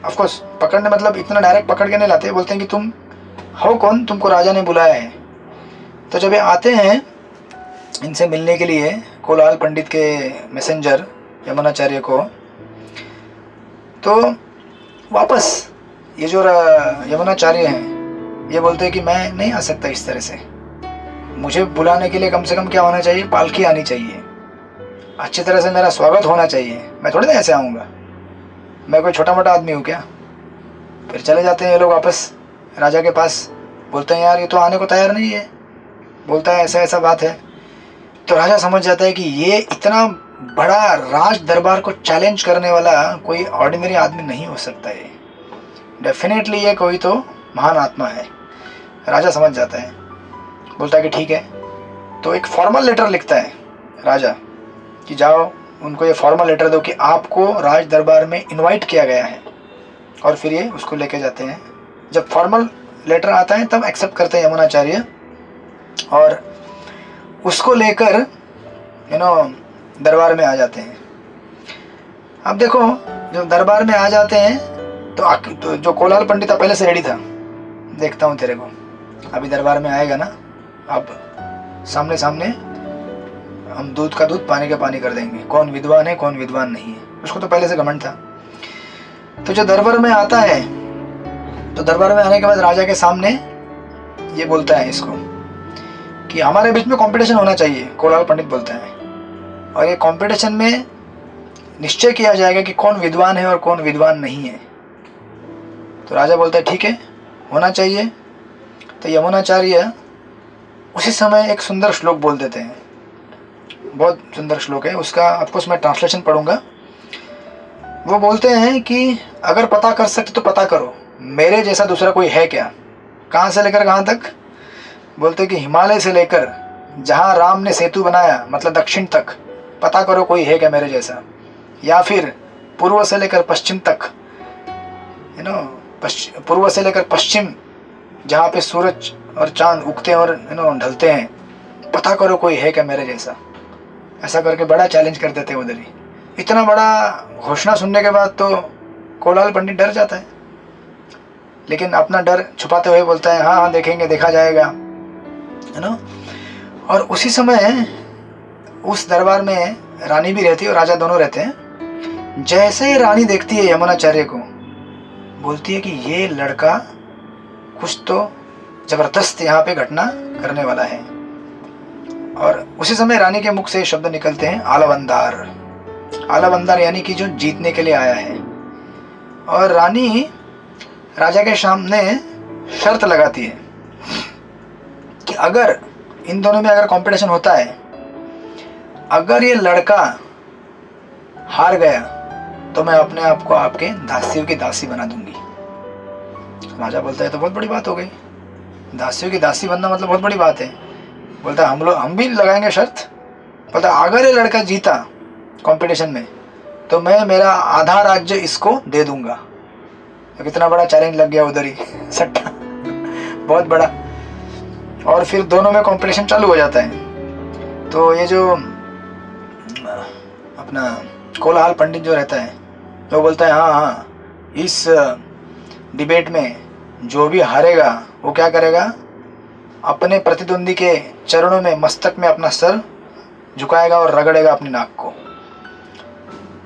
ऑफ कोर्स पकड़ने मतलब इतना डायरेक्ट पकड़ के नहीं लाते, बोलते हैं कि तुम हो कौन, तुमको राजा ने बुलाया है। तो जब ये आते हैं इनसे मिलने के लिए, कोलाहल पंडित के मैसेंजर यमुनाचार्य को, तो वापस ये जो यमुनाचार्य हैं ये बोलते हैं कि मैं नहीं आ सकता इस तरह से, मुझे बुलाने के लिए कम से कम क्या होना चाहिए, पालकी आनी चाहिए, अच्छी तरह से मेरा स्वागत होना चाहिए, मैं थोड़ी ना ऐसे आऊँगा, मैं कोई छोटा मोटा आदमी हूँ क्या। फिर चले जाते हैं ये लोग वापस राजा के पास, बोलते हैं यार ये तो आने को तैयार नहीं है, बोलता है ऐसा ऐसा बात है। तो राजा समझ जाता है कि ये इतना बड़ा राज दरबार को चैलेंज करने वाला कोई ऑर्डिनरी आदमी नहीं हो सकता है, डेफिनेटली ये कोई तो महान आत्मा है। राजा समझ जाता है, बोलता है कि ठीक है। तो एक फॉर्मल लेटर लिखता है राजा कि जाओ उनको ये फॉर्मल लेटर दो कि आपको राज दरबार में इनवाइट किया गया है, और फिर ये उसको लेके जाते हैं। जब फॉर्मल लेटर आता है तब एक्सेप्ट करते हैं यमुनाचार्य, और उसको लेकर दरबार में आ जाते हैं। अब देखो, जब दरबार में आ जाते हैं तो जो कोलाहल पंडित था पहले से रेडी था, देखता हूँ तेरे को, अभी दरबार में आएगा ना, अब सामने सामने हम दूध का दूध पानी का पानी कर देंगे, कौन विद्वान है कौन विद्वान नहीं है, उसको तो पहले से घमंड था। तो जो दरबार में आता है, तो दरबार में आने के बाद राजा के सामने ये बोलता है इसको कि हमारे बीच में कंपटीशन होना चाहिए, कोलाहल पंडित बोलता है, और ये कंपटीशन में निश्चय किया जाएगा कि कौन विद्वान है और कौन विद्वान नहीं है। तो राजा बोलता है ठीक है, होना चाहिए। तो यमुनाचार्य उसी समय एक सुंदर श्लोक बोल देते हैं, बहुत सुंदर श्लोक है, उसका आपको मैं ट्रांसलेशन पढ़ूंगा। वो बोलते हैं कि अगर पता कर सकते तो पता करो, मेरे जैसा दूसरा कोई है क्या। कहाँ से लेकर कहाँ तक? बोलते कि हिमालय से लेकर जहाँ राम ने सेतु बनाया, मतलब दक्षिण तक, पता करो कोई है क्या मेरे जैसा। या फिर पूर्व से लेकर पश्चिम तक, पूर्व से लेकर पश्चिम, जहाँ पे सूरज और चांद उगते हैं और ढलते हैं, पता करो कोई है क्या मेरे जैसा। ऐसा करके बड़ा चैलेंज कर देते हैं उधर ही। इतना बड़ा घोषणा सुनने के बाद तो कोलाहल पंडित डर जाता है, लेकिन अपना डर छुपाते हुए बोलता है हाँ हाँ देखेंगे, देखा जाएगा, है ना। और उसी समय उस दरबार में रानी भी रहती है और राजा दोनों रहते हैं। जैसे ही रानी देखती है यमुनाचार्य को, बोलती है कि ये लड़का कुछ तो जबरदस्त यहाँ पे घटना करने वाला है। और उसी समय रानी के मुख से शब्द निकलते हैं आलवंदार। आलवंदार यानी कि जो जीतने के लिए आया है। और रानी राजा के सामने शर्त लगाती है कि अगर इन दोनों में अगर कंपटीशन होता है, अगर ये लड़का हार गया तो मैं अपने आप को आपके दासियों की दासी बना दूंगी। राजा बोलता है तो बहुत बड़ी बात हो गई, दासियों की दासी बनना मतलब बहुत बड़ी बात है। बोलता है हम भी लगाएंगे शर्त। बोलता है अगर ये लड़का जीता कंपटीशन में तो मैं मेरा आधा राज्य इसको दे दूंगा। तो कितना बड़ा चैलेंज लग गया उधर ही, सट्टा बहुत बड़ा। और फिर दोनों में कंपटीशन चालू हो जाता है। तो ये जो अपना कोलाहल पंडित जो रहता है वो बोलता है हाँ हाँ, इस डिबेट में जो भी हारेगा वो क्या करेगा, अपने प्रतिद्वंदी के चरणों में, मस्तक में अपना सर झुकाएगा और रगड़ेगा अपनी नाक को।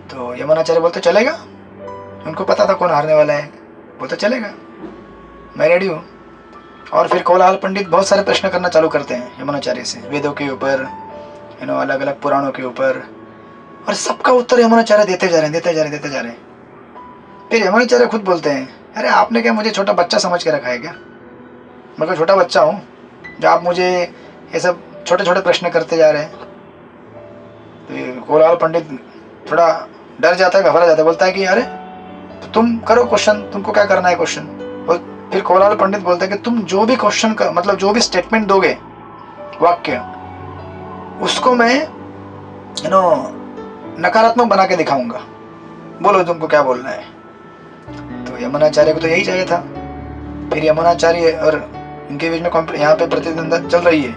तो यमुनाचार्य बोलते चलेगा, उनको पता था कौन हारने वाला है। बोलते चलेगा, मैं रेडी हूँ। और फिर कोलाहल पंडित बहुत सारे प्रश्न करना चालू करते हैं यमुनाचार्य से, वेदों के ऊपर, अलग अलग पुराणों के ऊपर, और सबका उत्तर यमुनाचार्य देते जा रहे हैं। फिर यमुनाचार्य खुद बोलते हैं अरे आपने क्या मुझे छोटा बच्चा समझ के रखा है क्या? मैं कोई छोटा बच्चा हूँ जो आप मुझे ये सब छोटे छोटे प्रश्न करते जा रहे हैं। तो कोलाहल पंडित थोड़ा डर जाता है, घबरा जाता है, बोलता है कि अरे तो तुम करो क्वेश्चन, तुमको क्या करना है क्वेश्चन। फिर कोलाहल पंडित बोलता है कि तुम जो भी क्वेश्चन का मतलब जो भी स्टेटमेंट दोगे, वाक्य, उसको मैं नकारात्मक बना के दिखाऊंगा, बोलो तुमको क्या बोलना है। तो यमुनाचार्य को तो यही चाहिए था। फिर यमुनाचार्य और इनके बीच में यहाँ पे प्रतिद्वंद्विता चल रही है।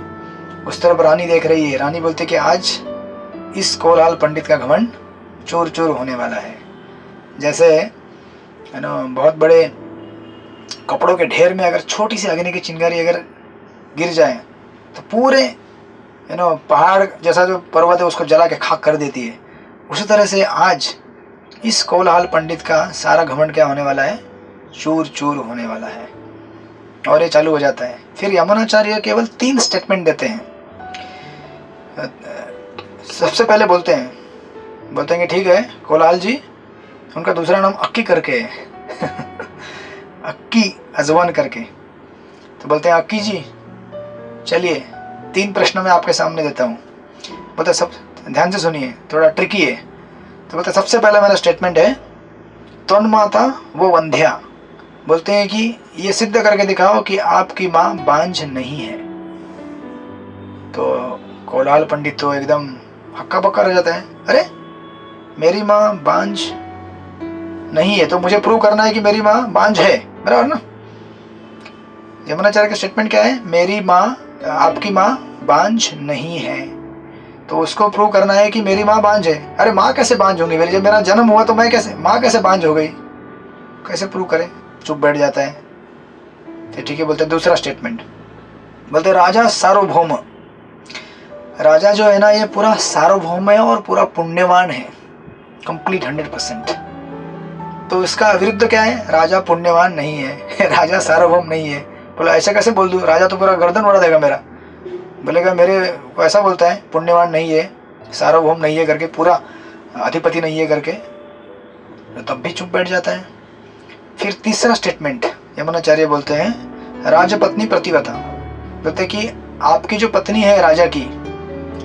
उस तरफ रानी देख रही है। रानी बोलती है कि आज इस कोलाहल पंडित का घमंड चूर चूर होने वाला है। जैसे बहुत बड़े कपड़ों के ढेर में अगर छोटी सी अग्नि की चिंगारी अगर गिर जाए तो पूरे पहाड़ जैसा जो पर्वत है उसको जला के खाक कर देती है। उसी तरह से आज इस कोलाहल पंडित का सारा घमंड क्या होने वाला है, चूर चूर होने वाला है। और ये चालू हो जाता है। फिर यमुनाचार्य केवल 3 स्टेटमेंट देते हैं। सबसे पहले बोलते हैं कि ठीक है कोलाहल जी, उनका दूसरा नाम अक्की करके है अक्की अजवान करके। तो बोलते हैं अक्की जी चलिए 3 प्रश्न मैं आपके सामने देता हूँ। बोलते सब ध्यान से सुनिए, थोड़ा ट्रिकी है। तो बोलते सबसे पहला मेरा स्टेटमेंट है तन्माता वो वंध्या। बोलते हैं कि ये सिद्ध करके दिखाओ कि आपकी माँ बांझ नहीं है। तो कोलाहल पंडित तो एकदम हक्का बक्का रह जाता है, अरे मेरी माँ बांझ नहीं है, तो मुझे प्रूव करना है कि मेरी माँ बांझ है, बराबर ना। यमुनाचार्य का स्टेटमेंट क्या है, मेरी माँ, आपकी माँ बांझ नहीं है, तो उसको प्रूव करना है कि मेरी माँ बांझ है। अरे माँ कैसे बांझ होंगी मेरी, जब मेरा जन्म हुआ तो मैं कैसे, माँ कैसे बांझ हो गई, कैसे प्रूव करें, चुप बैठ जाता है। तो ठीक है, बोलते हैं दूसरा स्टेटमेंट, बोलते राजा सार्वभौम, राजा जो है ना ये पूरा सार्वभौम है और पूरा पुण्यवान है, कंप्लीट 100%। तो इसका विरुद्ध क्या है, राजा पुण्यवान नहीं है राजा सार्वभौम नहीं है। बोला ऐसा कैसे बोल दूं, राजा तो पूरा गर्दन उड़ा देगा मेरा, बोलेगा मेरे को ऐसा बोलता है पुण्यवान नहीं है, सार्वभौम नहीं है करके, पूरा अधिपति नहीं है करके, तो तब भी चुप बैठ जाता है। फिर तीसरा स्टेटमेंट यमुनाचार्य बोलते हैं राजपत्नी प्रतिव्रता, बोलते कि आपकी जो पत्नी है राजा की,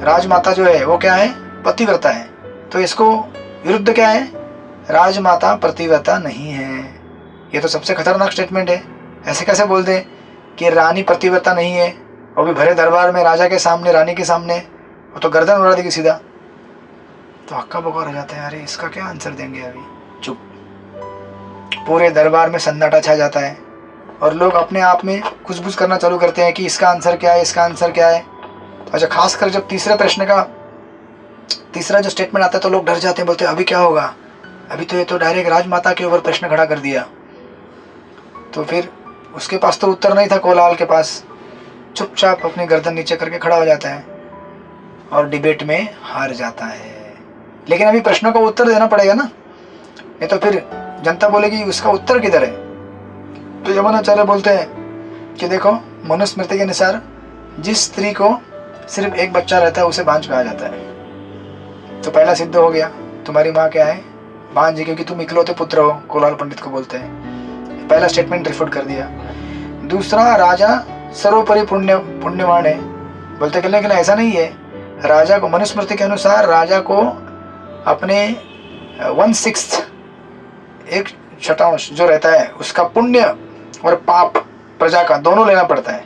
राजमाता जो है वो क्या है, पतिव्रता है। तो इसको विरुद्ध क्या है, राजमाता प्रतिव्रता नहीं है। ये तो सबसे खतरनाक स्टेटमेंट है। ऐसे कैसे बोल दे कि रानी प्रतिव्रता नहीं है, वो भी भरे दरबार में, राजा के सामने, रानी के सामने, वो तो गर्दन उड़ा देगी सीधा। तो हक्का बक्का रह जाते हैं, अरे इसका क्या आंसर देंगे अभी, चुप। पूरे दरबार में सन्नाटा छा जाता है और लोग अपने आप में खुशबुश करना चालू करते हैं कि इसका आंसर क्या है, इसका आंसर क्या है। अच्छा, खासकर जब तीसरे प्रश्न का तीसरा जो स्टेटमेंट आता है तो लोग डर जाते हैं, बोलते हैं अभी क्या होगा, अभी तो ये तो डायरेक्ट राजमाता के ऊपर प्रश्न खड़ा कर दिया। तो फिर उसके पास तो उत्तर नहीं था, कोलाहल के पास, चुपचाप अपनी गर्दन नीचे करके खड़ा हो जाता है और डिबेट में हार जाता है। लेकिन अभी प्रश्नों का उत्तर देना पड़ेगा ना, नहीं तो फिर जनता बोलेगी उसका उत्तर किधर है। तो यमुनाचार्य बोलते हैं कि देखो, मनुस्मृति के अनुसार जिस स्त्री को सिर्फ एक बच्चा रहता है उसे बांझ कहा जाता है। तो पहला सिद्ध हो गया, तुम्हारी माँ क्या है, बांझ, क्योंकि तुम इकलौते पुत्र हो, कोलाहल पंडित को बोलते हैं। पहला स्टेटमेंट रिफुट कर दिया। दूसरा, राजा सर्वोपरि पुण्यवान है, बोलते कि लेकिन ऐसा नहीं है, राजा को मनुस्मृति के अनुसार राजा को अपने 1/6 1/6 जो रहता है उसका पुण्य और पाप प्रजा का दोनों लेना पड़ता है।